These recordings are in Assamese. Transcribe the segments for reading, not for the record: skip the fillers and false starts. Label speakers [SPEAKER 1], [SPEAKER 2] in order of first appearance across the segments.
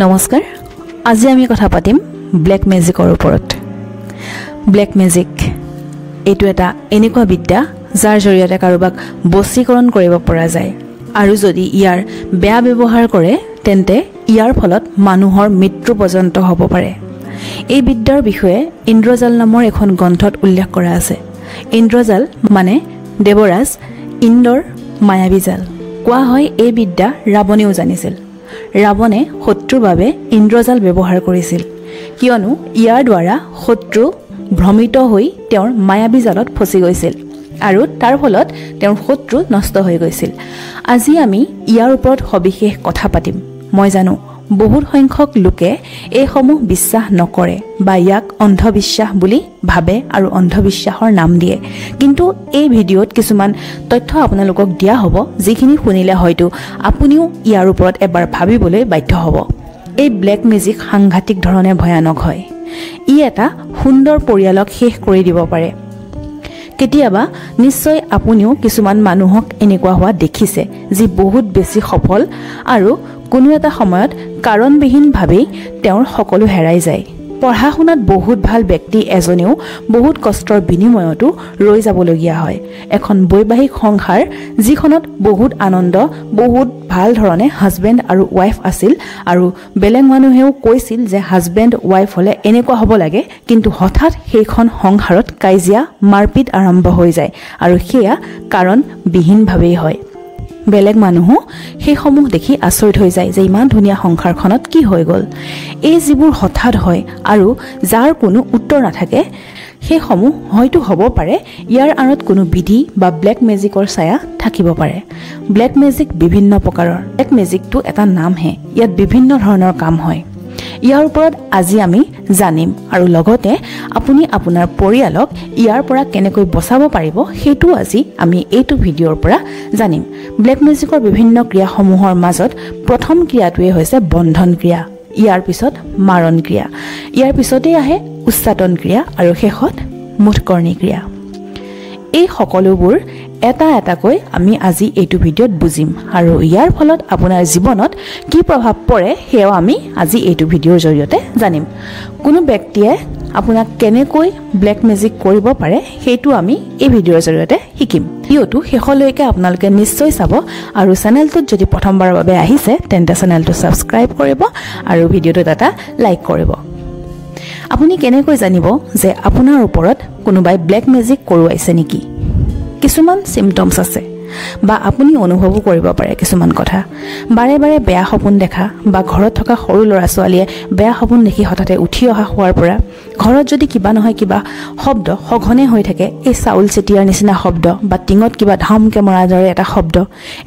[SPEAKER 1] নমস্কাৰ আজি আমি কথা পাতিম ব্লেক মেজিকৰ ওপৰত ব্লেক মেজিক এটো এটা এনেকুৱা বিদ্যা যাৰ জৰিয়তে কাৰোবাক বশীকৰণ কৰিব পৰা যায় আৰু যদি ইয়াৰ বেয়া ব্যৱহাৰ কৰে তেন্তে ইয়াৰ ফলত মানুহৰ মৃত্যু পৰ্যন্ত হ'ব পাৰে এই বিদ্যাৰ বিষয়ে ইন্দ্ৰজাল নামৰ এখন গ্ৰন্থত উল্লেখ কৰা আছে ইন্দ্ৰজাল মানে দেৱৰাজ ইন্দ্ৰৰ মায়াবী জাল কোৱা হয় এই বিদ্যা ৰাৱণেও জানিছিল ৰাৱণে শত্ৰুৰ বাবে ইন্দ্ৰজাল ব্যৱহাৰ কৰিছিল কিয়নো ইয়াৰ দ্বাৰা শত্ৰু ভ্ৰমিত হৈ তেওঁৰ মায়াবী জালত ফসি গৈছিল আৰু তাৰ ফলত তেওঁৰ শত্ৰু নষ্ট হৈ গৈছিল আজি আমি ইয়াৰ ওপৰত সবিশেষ কথা পাতিম মই জানো বহুত সংখ্যক লোকে এই সমূহ বিশ্বাস নকৰে বা ইয়াক অন্ধবিশ্বাস বুলি ভাবে আৰু অন্ধবিশ্বাসৰ নাম দিয়ে কিন্তু এই ভিডিঅ'ত কিছুমান তথ্য আপোনালোকক দিয়া হ'ব যিখিনি শুনিলে হয়তো আপুনিও ইয়াৰ ওপৰত এবাৰ ভাবিবলৈ বাধ্য হ'ব এই ব্লেক মেজিক সাংঘাতিক ধৰণে ভয়ানক হয় ই এটা সুন্দৰ পৰিয়ালক শেষ কৰি দিব পাৰে কেতিয়াবা নিশ্চয় আপুনিও কিছুমান মানুহক এনেকুৱা হোৱা দেখিছে যি বহুত বেছি সফল আৰু কোনো এটা সময়ত কাৰণবিহীনভাৱে তেওঁৰ সকলো হেৰাই যায় পঢ়া শুনাত বহুত ভাল ব্যক্তি এজনেও বহুত কষ্টৰ বিনিময়তো ৰৈ যাবলগীয়া হয় এখন বৈবাহিক সংসাৰ যিখনত বহুত আনন্দ বহুত ভাল ধৰণে হাজবেণ্ড আৰু ওয়াইফ আছিল আৰু বেলেগ মানুহেও কৈছিল যে হাজবেণ্ড ওয়াইফ হলে এনেকুৱা হ'ব লাগে কিন্তু হঠাৎ সেইখন সংসাৰত কাজিয়া মাৰপিট আৰম্ভ হৈ যায় আৰু সেয়া কাৰণ বিহীনভাৱেই হয় বেলেগ মানুহো সেই সমূহ দেখি আচৰিত হৈ যায় যে ইমান ধুনীয়া সংসাৰখনত কি হৈ গ'ল এই যিবোৰ হঠাৎ হয় আৰু যাৰ কোনো উত্তৰ নাথাকে সেই সমূহ হয়তো হ'ব পাৰে ইয়াৰ আঁৰত কোনো বিধি বা ব্লেক মেজিকৰ ছায়া থাকিব পাৰে ব্লেক মেজিক বিভিন্ন প্ৰকাৰৰ ব্লেক মেজিকটো এটা নামহে ইয়াত বিভিন্ন ধৰণৰ কাম হয় ইয়াৰ ওপৰত আজি আমি জানিম আৰু লগতে আপুনি আপোনাৰ পৰিয়ালক ইয়াৰ পৰা কেনেকৈ বচাব পাৰিব সেইটো আজি আমি এইটো ভিডিঅ'ৰ পৰা জানিম ব্লেক মেজিকৰ বিভিন্ন ক্ৰিয়াসমূহৰ মাজত প্ৰথম ক্ৰিয়াটোৱে হৈছে বন্ধন ক্ৰিয়া ইয়াৰ পিছত মাৰণ ক্ৰিয়া ইয়াৰ পিছতেই আহে উচ্চাটন ক্ৰিয়া আৰু শেষত মুঠকৰ্ণী ক্ৰিয়া এই সকলোবোৰ এটা এটাকৈ আমি আজি এইটো ভিডিঅ'ত বুজিম আৰু ইয়াৰ ফলত আপোনাৰ জীৱনত কি প্ৰভাৱ পৰে সেয়াও আমি আজি এইটো ভিডিঅ'ৰ জৰিয়তে জানিম কোনো ব্যক্তিয়ে আপোনাক কেনেকৈ ব্লেক মেজিক কৰিব পাৰে সেইটো আমি এই ভিডিঅ'ৰ জৰিয়তে শিকিম ভিডিঅ'টো শেষলৈকে আপোনালোকে নিশ্চয় চাব আৰু চেনেলটোত যদি প্ৰথমবাৰৰ বাবে আহিছে তেন্তে চেনেলটো ছাবস্ক্ৰাইব কৰিব আৰু ভিডিঅ'টোত এটা লাইক কৰিব আপুনি কেনেকৈ জানিব যে আপোনাৰ ওপৰত কোনোবাই ব্লেক মেজিক কৰোৱাইছে নেকি কিছুমান সিম্পটমছ আছে বা আপুনি অনুভৱো কৰিব পাৰে কিছুমান কথা বাৰে বাৰে বেয়া সপোন দেখা বা ঘৰত থকা সৰু ল'ৰা ছোৱালীয়ে বেয়া সপোন দেখি হঠাতে উঠি অহা হোৱাৰ পৰা ঘৰত যদি কিবা নহয় কিবা শব্দ সঘনে হৈ থাকে এই চাউল চেটিয়াৰ নিচিনা শব্দ বা টিঙত কিবা ধামকে মৰাৰ দৰে এটা শব্দ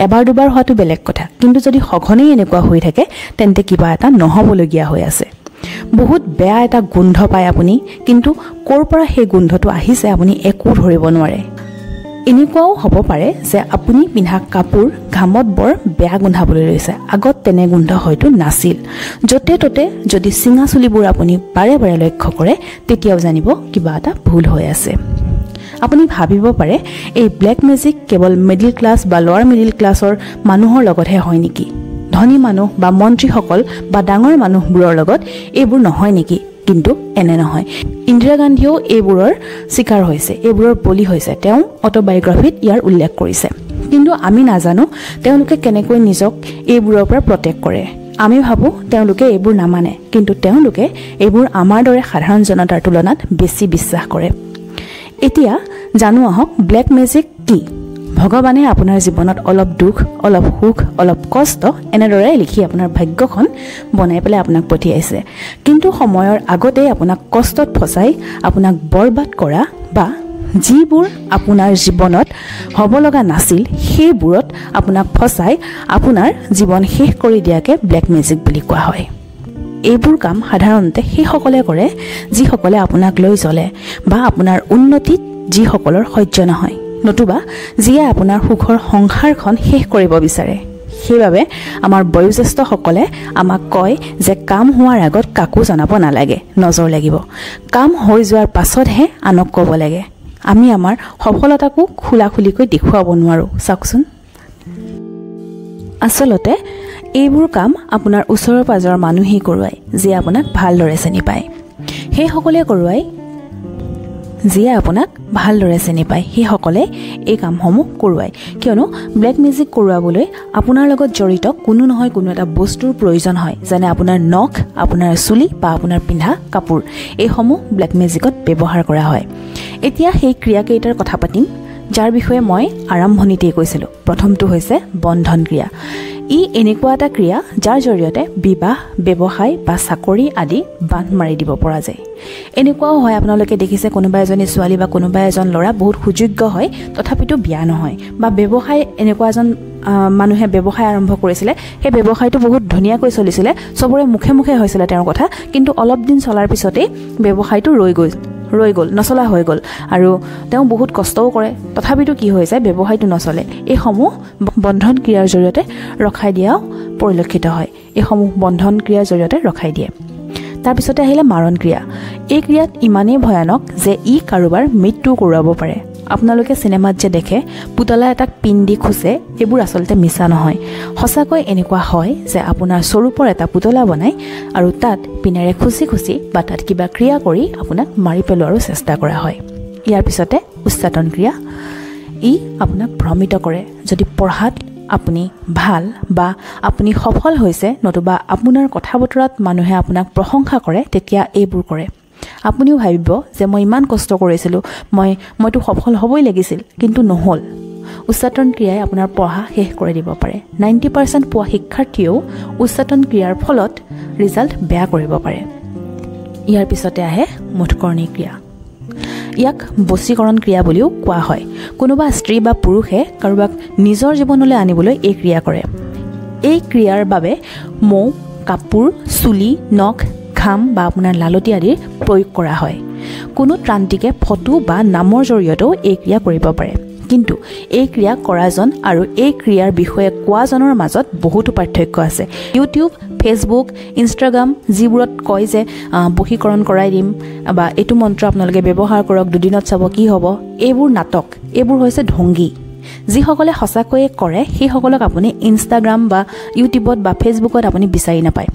[SPEAKER 1] এবাৰ দুবাৰ হোৱাটো বেলেগ কথা কিন্তু যদি সঘনেই এনেকুৱা হৈ থাকে তেন্তে কিবা এটা নহ'বলগীয়া হৈ আছে বহুত বেয়া এটা গোন্ধ পায় আপুনি কিন্তু ক'ৰ পৰা সেই গোন্ধটো আহিছে আপুনি একো ধৰিব নোৱাৰে এনেকুৱাও হ'ব পাৰে যে আপুনি পিন্ধা কাপোৰ ঘামত বৰ বেয়া গোন্ধাবলৈ লৈছে আগত তেনে গোন্ধ হয়তো নাছিল য'তে ত'তে যদি চিঙা চুলিবোৰ আপুনি বাৰে বাৰে লক্ষ্য কৰে তেতিয়াও জানিব কিবা এটা ভুল হৈ আছে আপুনি ভাবিব পাৰে এই ব্লেক মেজিক কেৱল মিডল ক্লাছ বা লোৱাৰ মিডল ক্লাছৰ মানুহৰ লগতহে হয় নেকি ধনী মানুহ বা মন্ত্ৰীসকল বা ডাঙৰ মানুহবোৰৰ লগত এইবোৰ নহয় নেকি কিন্তু এনে নহয় ইন্দিৰা গান্ধীও এইবোৰৰ শিকাৰ হৈছে এইবোৰৰ বলি হৈছে তেওঁ অটোবায়োগ্ৰাফিত ইয়াৰ উল্লেখ কৰিছে কিন্তু আমি নাজানো তেওঁলোকে কেনেকৈ নিজক এইবোৰৰ পৰা প্ৰটেক্ট কৰে আমি ভাবো তেওঁলোকে এইবোৰ নামানে কিন্তু তেওঁলোকে এইবোৰ আমাৰ দৰে সাধাৰণ জনতাৰ তুলনাত বেছি বিশ্বাস কৰে এতিয়া জানো আহক ব্লেক মেজিক কি ভগৱানে আপোনাৰ জীৱনত অলপ দুখ অলপ সুখ অলপ কষ্ট এনেদৰে লিখি আপোনাৰ ভাগ্যখন বনাই পেলাই আপোনাক পঠিয়াইছে কিন্তু সময়ৰ আগতে আপোনাক কষ্টত ফসাই আপোনাক বৰবাদ কৰা বা যিবোৰ আপোনাৰ জীৱনত হ'ব লগা নাছিল সেইবোৰত আপোনাক ফসাই আপোনাৰ জীৱন শেষ কৰি দিয়াকে ব্লেক মেজিক বুলি কোৱা হয় এইবোৰ কাম সাধাৰণতে সেইসকলে কৰে যিসকলে আপোনাক লৈ চলে বা আপোনাৰ উন্নতিত যিসকলৰ সহ্য নহয় নতুবা যিয়ে আপোনাৰ সুখৰ সংসাৰখন শেষ কৰিব বিচাৰে সেইবাবে আমাৰ বয়োজ্যেষ্ঠসকলে আমাক কয় যে কাম হোৱাৰ আগত কাকো জনাব নালাগে নজৰ লাগিব কাম হৈ যোৱাৰ পাছতহে আনক ক'ব লাগে আমি আমাৰ সফলতাকো খোলাখুলিকৈ দেখুৱাব নোৱাৰো চাওকচোন আসলতে এইবোৰ কাম আপোনাৰ ওচৰৰ পাজৰৰ মানুহেই কৰোৱায় যিয়ে আপোনাক ভালদৰে চিনি পায় সেইসকলে কৰোৱায় যিয়ে আপোনাক ভালদৰে চিনি পায় সেইসকলে এই কামসমূহ কৰোৱায় কিয়নো ব্লেক মেজিক কৰোৱাবলৈ আপোনাৰ লগত জড়িত কোনো নহয় কোনো এটা বস্তুৰ প্ৰয়োজন হয় যেনে আপোনাৰ নখ আপোনাৰ চুলি বা আপোনাৰ পিন্ধা কাপোৰ এইসমূহ ব্লেক মেজিকত ব্যৱহাৰ কৰা হয় এতিয়া সেই ক্ৰিয়াকেইটাৰ কথা পাতিম যাৰ বিষয়ে মই আৰম্ভণিতেই কৈছিলোঁ প্ৰথমটো হৈছে বন্ধন ক্ৰিয়া ই এনেকুৱা এটা ক্ৰিয়া যাৰ জৰিয়তে বিবাহ ব্যৱসায় বা চাকৰি আদি বান্ধ মাৰি দিব পৰা যায় এনেকুৱাও হয় আপোনালোকে দেখিছে কোনোবা এজনী ছোৱালী বা কোনোবা এজন ল'ৰা বহুত সুযোগ্য হয় তথাপিতো বিয়া নহয় বা ব্যৱসায় এনেকুৱা এজন মানুহে ব্যৱসায় আৰম্ভ কৰিছিলে সেই ব্যৱসায়টো বহুত ধুনীয়াকৈ চলিছিলে সবৰে মুখে মুখে হৈছিলে তেওঁৰ কথা কিন্তু অলপ দিন চলাৰ পিছতেই ব্যৱসায়টো ৰৈ গ'ল নচলা হৈ গ'ল আৰু তেওঁ বহুত কষ্টও কৰে তথাপিতো কি হৈ যায় ব্যৱসায়টো নচলে এইসমূহ বন্ধন ক্ৰিয়াৰ জৰিয়তে ৰখাই দিয়াও পৰিলক্ষিত হয় এইসমূহ বন্ধন ক্ৰিয়াৰ জৰিয়তে ৰখাই দিয়ে তাৰপিছতে আহিলে মাৰণ ক্ৰিয়া এই ক্ৰিয়াত ইমানেই ভয়ানক যে ই কাৰোবাৰ মৃত্যু কৰাব পাৰে আপোনালোকে চিনেমাত যে দেখে পুতলা এটাক পিন দি খুচে এইবোৰ আচলতে মিছা নহয় সঁচাকৈ এনেকুৱা হয় যে আপোনাৰ স্বৰূপৰ এটা পুতলা বনাই আৰু তাত পিনেৰে খুচি খুচি বা তাত কিবা ক্ৰিয়া কৰি আপোনাক মাৰি পেলোৱাৰো চেষ্টা কৰা হয় ইয়াৰ পিছতে উচ্চাটন ক্ৰিয়া ই আপোনাক ভ্ৰমিত কৰে যদি পঢ়াত আপুনি ভাল বা আপুনি সফল হৈছে নতুবা আপোনাৰ কথা বতৰাত মানুহে আপোনাক প্ৰশংসা কৰে তেতিয়া এইবোৰ কৰে আপুনিও ভাবিব যে মই ইমান কষ্ট কৰিছিলোঁ মইতো সফল হ'বই লাগিছিল কিন্তু নহ'ল উচ্চাটন ক্ৰিয়াই আপোনাৰ পঢ়া শেষ কৰি দিব পাৰে 90% পোৱা শিক্ষাৰ্থীয়েও উচ্চাটন ক্ৰিয়াৰ ফলত ৰিজাল্ট বেয়া কৰিব পাৰে ইয়াৰ পিছতে আহে মুঠকৰণী ক্ৰিয়া ইয়াক বশীকৰণ ক্ৰিয়া বুলিও কোৱা হয় কোনোবা স্ত্ৰী বা পুৰুষে কাৰোবাক নিজৰ জীৱনলৈ আনিবলৈ এই ক্ৰিয়া কৰে এই ক্ৰিয়াৰ বাবে মৌ কাপোৰ চুলি নখ ঘাম বা আপোনাৰ লালতি আদিৰ প্ৰয়োগ কৰা হয় কোনো ত্ৰান্তিকে ফটো বা নামৰ জৰিয়তেও এই ক্ৰিয়া কৰিব পাৰে কিন্তু এই ক্ৰিয়া কৰাজন আৰু এই ক্ৰিয়াৰ বিষয়ে কোৱাজনৰ মাজত বহুতো পাৰ্থক্য আছে ইউটিউব ফেচবুক ইনষ্টাগ্ৰাম যিবোৰত কয় যে বশীকৰণ কৰাই দিম বা এইটো মন্ত্ৰ আপোনালোকে ব্যৱহাৰ কৰক দুদিনত চাব কি হ'ব এইবোৰ নাটক এইবোৰ হৈছে ঢংগী যিসকলে সঁচাকৈয়ে কৰে সেইসকলক আপুনি ইনষ্টাগ্ৰাম বা ইউটিউবত বা ফেচবুকত আপুনি বিচাৰি নাপায়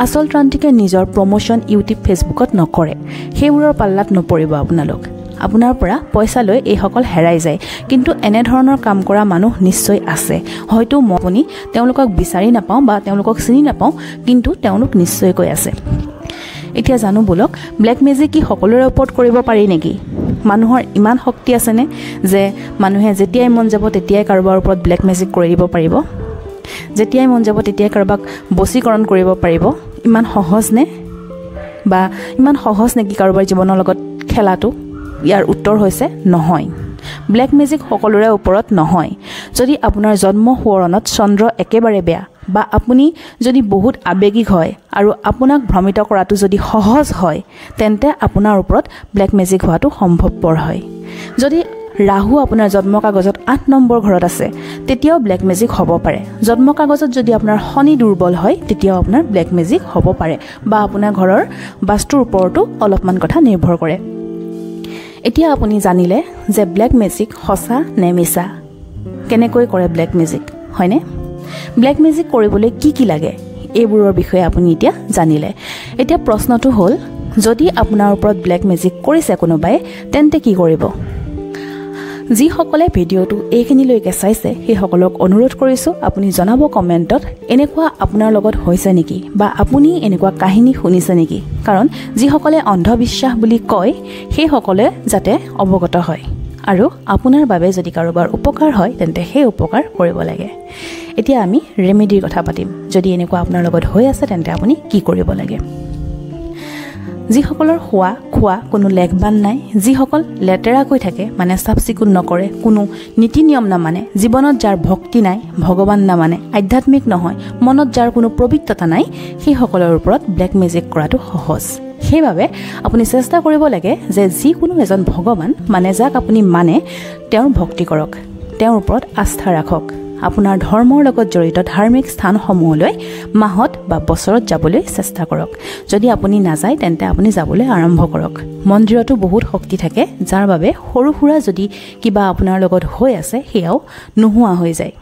[SPEAKER 1] আচল ত্ৰান্তিকে নিজৰ প্ৰমোশ্যন ইউটিউব ফেচবুকত নকৰে সেইবোৰৰ পাল্লাত নপৰিব আপোনালোক আপোনাৰ পৰা পইচা লৈ এইসকল হেৰাই যায় কিন্তু এনেধৰণৰ কাম কৰা মানুহ নিশ্চয় আছে হয়তো মই তেওঁলোকক বিচাৰি নাপাওঁ বা তেওঁলোকক চিনি নাপাওঁ কিন্তু তেওঁলোক নিশ্চয়কৈ আছে এতিয়া জানো বলক ব্লেক মেজিক কি সকলোৰে ওপৰত কৰিব পাৰি নেকি মানুহৰ ইমান শক্তি আছেনে যে মানুহে যেতিয়াই মন যাব তেতিয়াই কাৰোবাৰ ওপৰত ব্লেক মেজিক কৰি দিব পাৰিব যেতিয়াই মন যাব তেতিয়াই কাৰোবাক বশীকৰণ কৰিব পাৰিব ইমান সহজ নে বা ইমান সহজ নেকি কাৰোবাৰ জীৱনৰ লগত খেলাটো ইয়াৰ উত্তৰ হৈছে নহয় ব্লেক মেজিক সকলোৰে ওপৰত নহয় যদি আপোনাৰ জন্ম সোঁৱৰণত চন্দ্ৰ একেবাৰে বেয়া বা আপুনি যদি বহুত আৱেগিক হয় আৰু আপোনাক ভ্ৰমিত কৰাটো যদি সহজ হয় তেন্তে আপোনাৰ ওপৰত ব্লেক মেজিক হোৱাটো সম্ভৱপৰ হয় যদি ৰাহু আপোনাৰ জন্ম কাগজত 8 নম্বৰ ঘৰত আছে তেতিয়াও ব্লেক মেজিক হ'ব পাৰে জন্ম কাগজত যদি আপোনাৰ শনি দুৰ্বল হয় তেতিয়াও আপোনাৰ ব্লেক মেজিক হ'ব পাৰে বা আপোনাৰ ঘৰৰ বাস্তুৰ ওপৰতো অলপমান কথা নিৰ্ভৰ কৰে এতিয়া আপুনি জানিলে যে ব্লেক মেজিক সঁচা নে মিছা কেনেকৈ কৰে ব্লেক মেজিক হয়নে ব্লেক মেজিক কৰিবলৈ কি লাগে এইবোৰৰ বিষয়ে আপুনি এতিয়া জানিলে এতিয়া প্ৰশ্নটো হ'ল যদি আপোনাৰ ওপৰত ব্লেক মেজিক কৰিছে কোনোবাই তেন্তে কি কৰিব যিসকলে ভিডিঅ'টো এইখিনিলৈকে চাইছে সেইসকলক অনুৰোধ কৰিছোঁ আপুনি জনাব কমেণ্টত এনেকুৱা আপোনাৰ লগত হৈছে নেকি বা আপুনি এনেকুৱা কাহিনী শুনিছে নেকি কাৰণ যিসকলে অন্ধবিশ্বাস বুলি কয় সেইসকলে যাতে অৱগত হয় আৰু আপোনাৰ বাবে যদি কাৰোবাৰ উপকাৰ হয় তেন্তে সেই উপকাৰ কৰিব লাগে এতিয়া আমি ৰেমেডিৰ কথা পাতিম যদি এনেকুৱা আপোনাৰ লগত হৈ আছে তেন্তে আপুনি কি কৰিব লাগে যিসকলৰ খোৱা কোনো লেখবান নাই যিসকল লেতেৰাকৈ থাকে মানে চাফ চিকুণ নকৰে কোনো নীতি নিয়ম নামানে জীৱনত যাৰ ভক্তি নাই ভগৱান নামানে আধ্যাত্মিক নহয় মনত যাৰ কোনো পবিত্ৰতা নাই সেইসকলৰ ওপৰত ব্লেক মেজিক কৰাটো সহজ সেইবাবে আপুনি চেষ্টা কৰিব লাগে যে যিকোনো এজন ভগৱান মানে যাক আপুনি মানে তেওঁৰ ভক্তি কৰক তেওঁৰ ওপৰত আস্থা ৰাখক আপোনাৰ ধৰ্মৰ লগত জড়িত ধাৰ্মিক স্থানসমূহলৈ মাহত বা বছৰত যাবলৈ চেষ্টা কৰক যদি আপুনি নাযায় তেন্তে আপুনি যাবলৈ আৰম্ভ কৰক মন্দিৰতো বহুত শক্তি থাকে যাৰ বাবে সৰু সুৰা যদি কিবা আপোনাৰ লগত হৈ আছে সেয়াও নোহোৱা হৈ যায়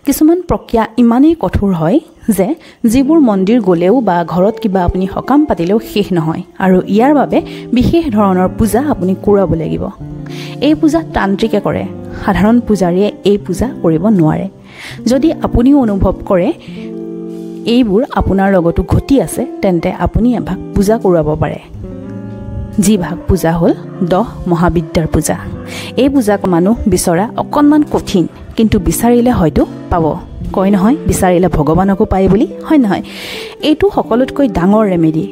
[SPEAKER 1] কিছুমান প্ৰক্ৰিয়া ইমানেই কঠোৰ হয় যে যিবোৰ মন্দিৰ গ'লেও বা ঘৰত কিবা আপুনি সকাম পাতিলেও শেষ নহয় আৰু ইয়াৰ বাবে বিশেষ ধৰণৰ পূজা আপুনি কৰাব লাগিব। এই পূজা তান্ত্ৰিকে কৰে, সাধাৰণ পূজাৰীয়ে এই পূজা কৰিব নোৱাৰে। যদি আপুনিও অনুভৱ কৰে এইবোৰ আপোনাৰ লগতো ঘটি আছে, তেন্তে আপুনি এভাগ পূজা কৰাব পাৰে। যি ভাগ পূজা হ'ল 10 মহাবিদ্যাৰ পূজা। এই পূজাক মানুহ বিচৰা অকণমান কঠিন, কিন্তু বিচাৰিলে হয়তো পাব। কয় নহয় বিচাৰিলে ভগৱানকো পায় বুলি, হয় নহয়? এইটো সকলোতকৈ ডাঙৰ ৰেমেডি।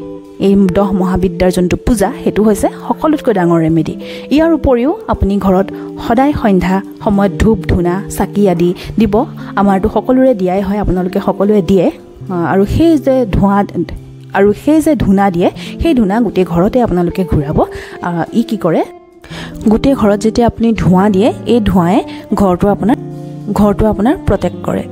[SPEAKER 1] এই 10 মহাবিদ্যাৰ যোনটো পূজা সেইটো হৈছে সকলোতকৈ ডাঙৰ ৰেমেডি। ইয়াৰ উপৰিও আপুনি ঘৰত সদায় সন্ধ্যা সময়ত ধূপ ধূনা চাকি আদি দিব। আমাৰতো সকলোৰে দিয়াই হয়, আপোনালোকে সকলোৱে দিয়ে। আৰু সেই যে ধূনা দিয়ে, সেই ধূনা গোটেই ঘৰতে আপোনালোকে ঘূৰাব। ই কি কৰে, গোটেই ঘৰত যেতিয়া আপুনি ধোঁৱা দিয়ে, এই ধোঁৱাই ঘৰটো আপোনাৰ প্ৰটেক্ট কৰে।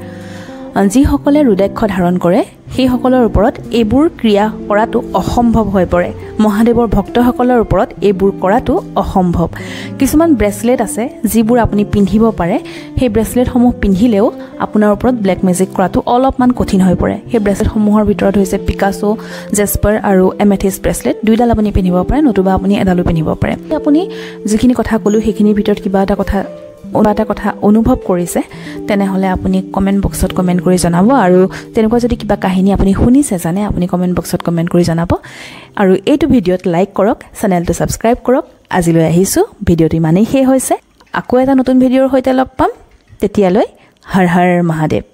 [SPEAKER 1] যিসকলে ৰুদ্ৰাক্ষ ধাৰণ কৰে সেইসকলৰ ওপৰত এইবোৰ ক্ৰিয়া কৰাটো অসম্ভৱ হৈ পৰে। মহাদেৱৰ ভক্তসকলৰ ওপৰত এইবোৰ কৰাটো অসম্ভৱ। কিছুমান ব্ৰেচলেট আছে যিবোৰ আপুনি পিন্ধিব পাৰে। সেই ব্ৰেচলেটসমূহ পিন্ধিলেও আপোনাৰ ওপৰত ব্লেক মেজিক কৰাটো অলপমান কঠিন হৈ পৰে। সেই ব্ৰেচলেটসমূহৰ ভিতৰত হৈছে পিকাছো, জেস্পাৰ আৰু এমেথিষ্ট ব্ৰেচলেট। 2ডাল আপুনি পিন্ধিব পাৰে, নতুবা আপুনি এডালো পিন্ধিব পাৰে। আপুনি যিখিনি কথা ক'লোঁ সেইখিনিৰ ভিতৰত কিবা এটা কথা অনুভৱ কৰিছে তেনেহ'লে আপুনি কমেণ্ট বক্সত কমেণ্ট কৰি জনাব। আৰু তেনেকুৱা যদি কিবা কাহিনী আপুনি শুনিছে জানে, আপুনি কমেণ্ট বক্সত কমেণ্ট কৰি জনাব। আৰু এইটো ভিডিঅ'ত লাইক কৰক, চেনেলটো ছাবস্ক্ৰাইব কৰক। আজিলৈ আহিছোঁ, ভিডিঅ'টো ইমানেই শেষ হৈছে। আকৌ এটা নতুন ভিডিঅ'ৰ সৈতে লগ পাম, তেতিয়ালৈ হৰ হৰ মহাদেৱ।